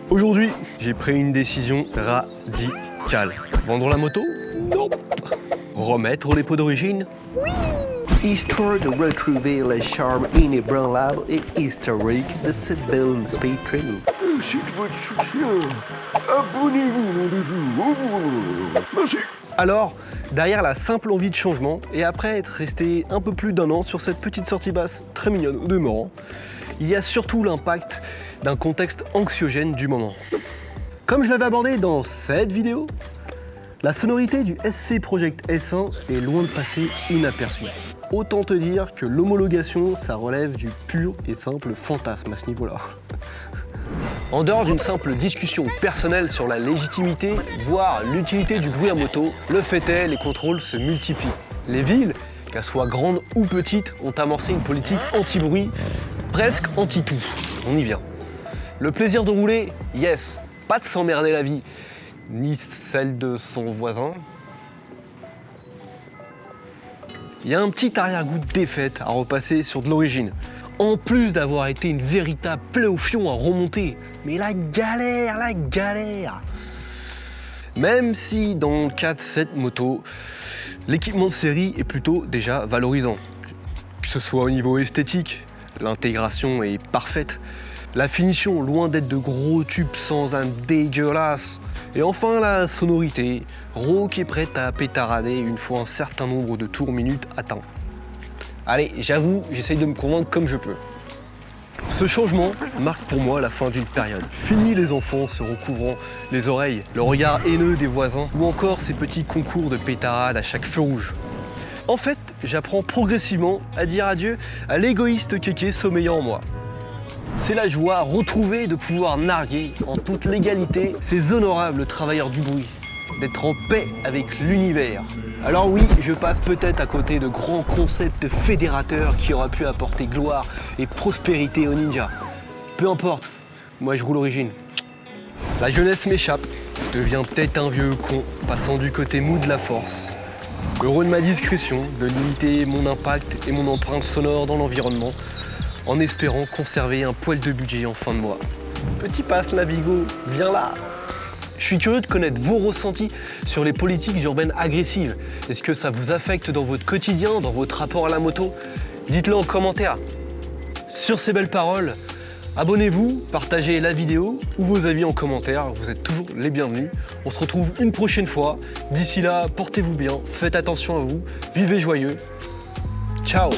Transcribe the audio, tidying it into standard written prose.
Aujourd'hui, j'ai pris une décision radicale. Vendre la moto? Non. Remettre les pots d'origine? Histoire de retrouver le charme inébranlable et historique de cette belle Spectrum. Merci de votre soutien. Abonnez-vous, nom de Dieu. Merci. Alors, derrière la simple envie de changement, et après être resté un peu plus d'un an sur cette petite sortie basse très mignonne au demeurant, il y a surtout l'impact d'un contexte anxiogène du moment. Comme je l'avais abordé dans cette vidéo, la sonorité du SC Project S1 est loin de passer inaperçue. Autant te dire que l'homologation, ça relève du pur et simple fantasme à ce niveau-là. En dehors d'une simple discussion personnelle sur la légitimité, voire l'utilité du bruit à moto, le fait est, les contrôles se multiplient. Les villes, qu'elles soient grandes ou petites, ont amorcé une politique anti-bruit, presque anti-tout. On y vient. Le plaisir de rouler, yes, pas de s'emmerder la vie, ni celle de son voisin. Il y a un petit arrière-goût de défaite à repasser sur de l'origine. En plus d'avoir été une véritable plaie au fion à remonter. Mais la galère. Même si dans le cas de cette moto, l'équipement de série est plutôt déjà valorisant. Que ce soit au niveau esthétique, l'intégration est parfaite. La finition, loin d'être de gros tubes sans un dégueulasse. Et enfin la sonorité, rauque et prête à pétarader une fois un certain nombre de tours minutes atteints. Allez, j'avoue, j'essaye de me convaincre comme je peux. Ce changement marque pour moi la fin d'une période. Fini les enfants se recouvrant les oreilles, le regard haineux des voisins ou encore ces petits concours de pétarade à chaque feu rouge. En fait, j'apprends progressivement à dire adieu à l'égoïste kéké sommeillant en moi. C'est la joie retrouvée de pouvoir narguer en toute légalité ces honorables travailleurs du bruit, d'être en paix avec l'univers. Alors oui, je passe peut-être à côté de grands concepts fédérateurs qui auraient pu apporter gloire et prospérité aux ninjas. Peu importe, moi je roule origine. La jeunesse m'échappe, je deviens peut-être un vieux con passant du côté mou de la force. Heureux de ma discrétion, de limiter mon impact et mon empreinte sonore dans l'environnement, en espérant conserver un poil de budget en fin de mois. Petit passe Navigo, viens là. Je suis curieux de connaître vos ressentis sur les politiques urbaines agressives. Est-ce que ça vous affecte dans votre quotidien, dans votre rapport à la moto? Dites-le en commentaire. Sur ces belles paroles, abonnez-vous, partagez la vidéo ou vos avis en commentaire, vous êtes toujours les bienvenus. On se retrouve une prochaine fois. D'ici là, portez-vous bien, faites attention à vous, vivez joyeux. Ciao!